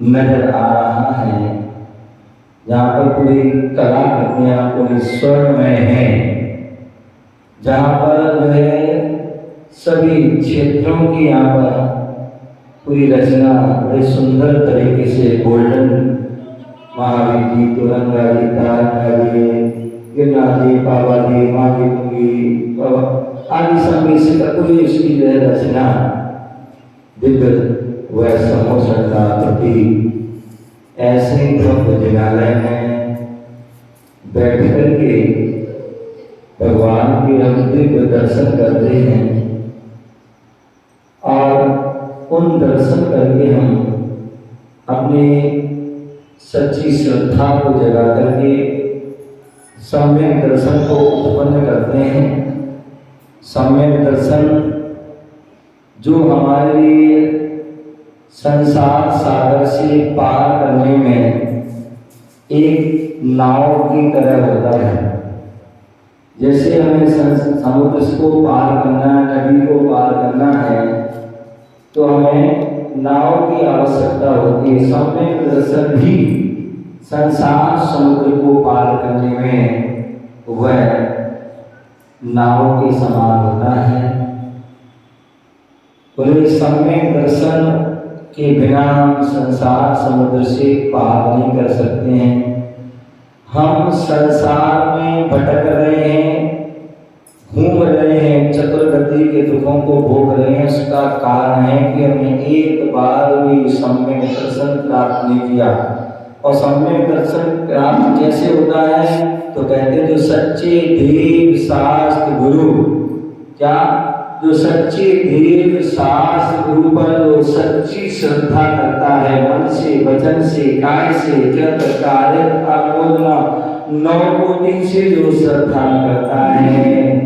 नजर आ रहा है, जहाँ पर पूरी कलाकृतियाँ पूरी स्वर्णमय हैं, जहाँ पर जो है सभी क्षेत्रों की यहाँ पर पूरी रचना बड़े सुंदर तरीके से गोल्डन महावीर जी, तुरंगा जी, तारंगा जी, गिरनारी, बाबा जी, मावी आदि सब पूरी उसकी जो है रचना दिव्य व समोसन का प्रतीक ऐसे भव्य जिनालय में बैठ करके भगवान के हम दिव्य दर्शन करते हैं और उन दर्शन करके हम अपनी सच्ची श्रद्धा को जगा करके सम्यक दर्शन को उत्पन्न करते हैं। सम्यक दर्शन जो हमारे लिए संसार सागर से पार करने में एक नाव की तरह होता है। जैसे हमें समुद्र को पार करना, नदी को पार करना है, तो हमें नाव की आवश्यकता होती है। सम्यक दर्शन भी संसार समुद्र को पार करने में वह नाव के समान होता है। बोले सम्यक दर्शन के बिना हम संसार समुद्र से पार नहीं कर सकते हैं। हम संसार में भटक रहे हैं, घूम रहे हैं, चतुर्गति के दुखों को भोग रहे हैं। उसका कारण है कि हमने एक बार भी सम्यक दर्शन प्राप्त नहीं किया। और सम्यक दर्शन प्राप्त कैसे होता है? तो कहते जो सच्चे देव शास्त्र गुरु, क्या जो सच्चे देव शास्त्र गुरु पर जो सच्ची श्रद्धा करता है, मन से, वचन से, काय से, कृत कार्य आमोदना नौ कोटि से जो श्रद्धा करता है,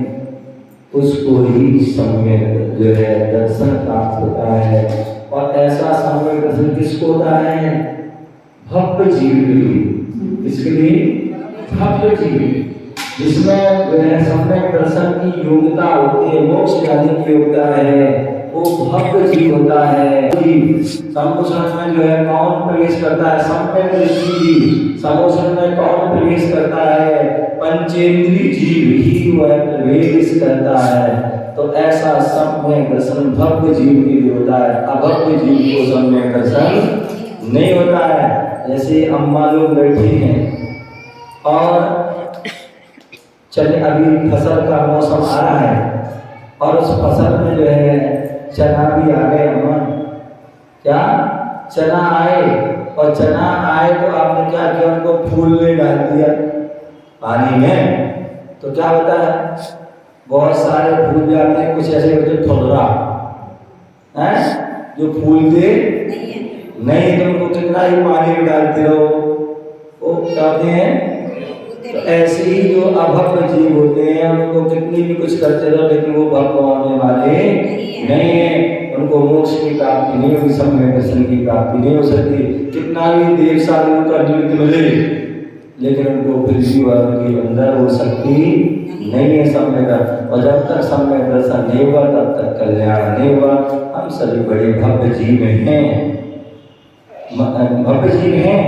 उसको ही सम्यक जो है दर्शन प्राप्त होता है। और ऐसा सम्यक दर्शन किसको होता है? भक्त जीव के लिए। इसके लिए भक्त जीव जिसमें जो है सम्यक दर्शन की योग्यता होती है, मोक्ष जाने की योग्यता है, वो भक्त जीव होता है। समोसन में जो है कौन प्रवेश करता है? सम्यक दृष्टि जीव। समोसन में कौन प्रवेश करता है? पंचेंद्रिय जीव ही वह प्रवेश करता है। तो ऐसा सम्यक दर्शन भक्त जीव के लिए होता है। अभक्त जीव को सम्यक दर्शन नहीं होता है। जैसे अम्मा लोग बैठी हैं और चलिए अभी फसल का मौसम आ रहा है और उस फसल में जो है चना भी आ गए। अम्मा क्या चना आए, और चना आए तो आपने क्या किया? उनको फूल में डाल दिया पानी में, तो क्या होता है? बहुत सारे फूल जाते हैं, कुछ ऐसे होते ठुर्रा है जो फूलते नहीं, तो उनको कितना ही पानी में डालते रहो वो कहते हैं। तो ऐसे ही जो अभक्त जीव होते हैं, उनको कितनी भी कुछ करते रहो लेकिन वो भक्त होने वाले नहीं है। उनको मोक्ष की प्राप्ति नहीं होगी, सम्यक दर्शन की प्राप्ति नहीं हो सकती। कितना भी देव साधु का नृत्य मिले लेकिन उनको पृथ्वी वर्ग के अंदर वो शक्ति नहीं है सम्यक दर्शन। और जब तक सम्यक दर्शन नहीं हुआ तब तक कल्याण नहीं हुआ। हम सभी बड़े भव्य जीव हैं, भव्य जीव हैं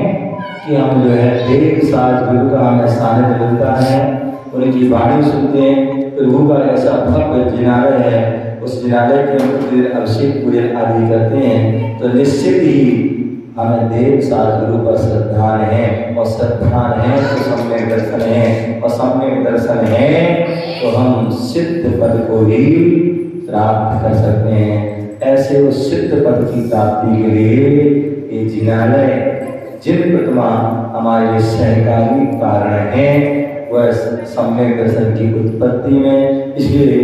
कि हम जो है देव साज गुरु का हमें सानिध्य मिलता है, उनकी वाणी सुनते हैं। प्रभु का ऐसा भव्य जिनालय है, उस जिनालय के हम अभिषेक पूजन आदि करते हैं, तो निश्चित ही हमें देव साज गुरु पर श्रद्धान है। और श्रद्धान है तो सम्यक दर्शन है, और सम्यक दर्शन है तो हम सिद्ध पद को ही प्राप्त कर सकते हैं। ऐसे उस सिद्ध पद की प्राप्ति के लिए ये जिनालय जिन प्रतिमा हमारे लिए सहकारी कारण है, वह सम्यक दर्शन की उत्पत्ति में। इसलिए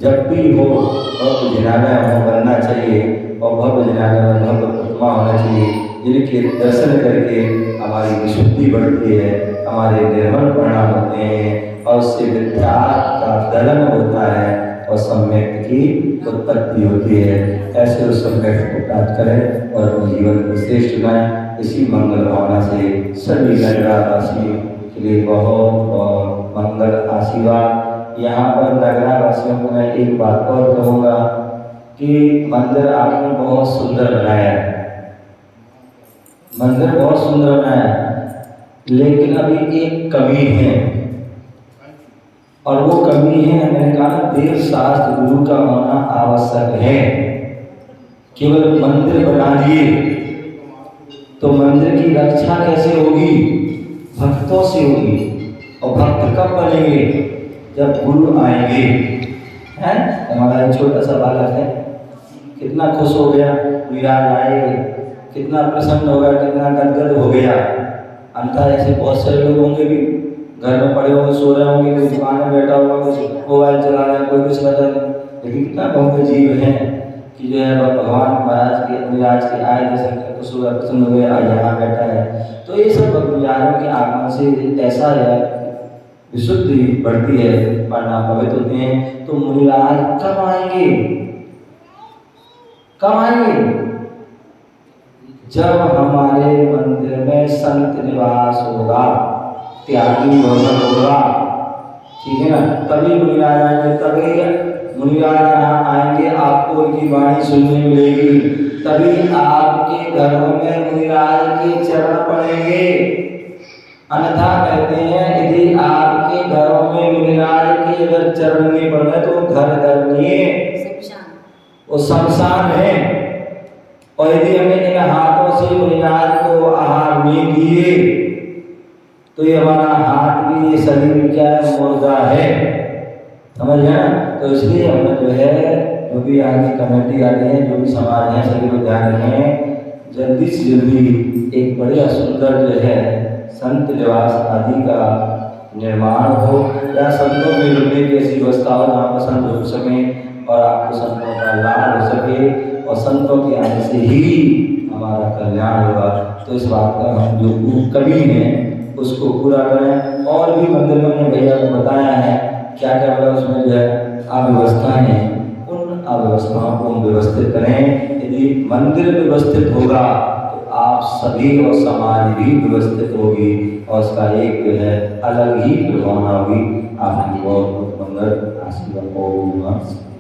जब भी हो भव्य जिनालय हमें बनना चाहिए और भव्य जिनालय में भव्य प्रतिमा होना चाहिए, जिनके दर्शन करके हमारी विशुद्धि बढ़ती है, हमारे निर्मल परिणाम होते हैं और उससे विद्या का दलन होता है और सम्यक की उत्पत्ति होती है। ऐसे उस सम्यक को प्राप्त करें और अपने जीवन को श्रेष्ठ बनाएं। इसी मंगल भावना से सभी नगरावासियों के लिए बहुत बहुत मंगल आशीर्वाद। यहाँ पर नगरावासियों को मैं एक बात और कहूँगा कि मंदिर आपने बहुत सुंदर बनाया है। मंदिर बहुत सुंदर बनाया है, लेकिन अभी एक कमी है, और वो कमी है, मैंने कहा ना, देव शास्त्र गुरु का होना आवश्यक है। केवल मंदिर बना दिए तो मंदिर की रक्षा कैसे होगी? भक्तों से होगी। और भक्त कब बनेंगे? जब गुरु आएंगे। हैं? हमारा एक छोटा सा बालक है, कितना खुश हो गया, विराज आए, कितना प्रसन्न हो गया, कितना गदगद हो गया। अंतर ऐसे बहुत सारे लोग होंगे भी, घर में पड़े होंगे, सो रहे होंगे, कोई दुकान में बैठा हुआ, कुछ मोबाइल चला रहा है, कोई कुछ कर रहा है, लेकिन कितना बहुत जीव है कि जो है भगवान महाराज के विराज के आए, जैसे खुश हुआ, प्रसन्न हो गया, यहाँ बैठा है। तो ये सब भक्तों के आगमन से ऐसा है, विशुद्धि बढ़ती है, परिणाम पवित्र होते हैं। तो मुनिराज कब आएंगे? कब आएंगे? जब हमारे मंदिर में संत निवास होगा, त्यागी भवन होगा, ठीक है ना, तभी मुनिराज आएंगे। तभी मुनिराज यहाँ आएंगे, आपको उनकी वाणी सुनने मिलेगी, तभी आपके घरों में मुनिराज के चरण पड़ेंगे। अन्यथा कहते हैं, यदि आपके घरों में मुनिराज के अगर चरण नहीं पड़ रहे तो घर नहीं है, वो शमशान है। और यदि हमें इन हाथों से मुनिराज को आहार नहीं दिए तो ये हमारा हाथ भी, ये शरीर क्या है? मुर्दा है, समझ गए ना? तो इसलिए हमें जो है, जो भी यहाँ की कमेटी आती है, जो भी समाज है, सभी लोग ध्यान रखें, जल्दी से जल्दी एक बढ़िया सुंदर जो है संत निवास आदि का निर्माण हो, या संतों में रुकने की ऐसी व्यवस्था हो जहाँ पर संत रुक सकें और आपको संतों का लाभ हो सके, और संतों के आने से ही हमारा कल्याण होगा। तो इस बात का हम जो कमी है उसको पूरा करें। और भी मंदिर में मैंने भैया को बताया है क्या क्या बोला, उसमें जो है अव्यवस्थाएं हैं, उन अव्यवस्थाओं को हम व्यवस्थित करें। यदि मंदिर व्यवस्थित होगा तो आप सभी और समाज भी व्यवस्थित होगी, और उसका एक जो है अलग ही प्रभावना होगी। आपकी बहुत बहुत मंगल आशीर्वाद।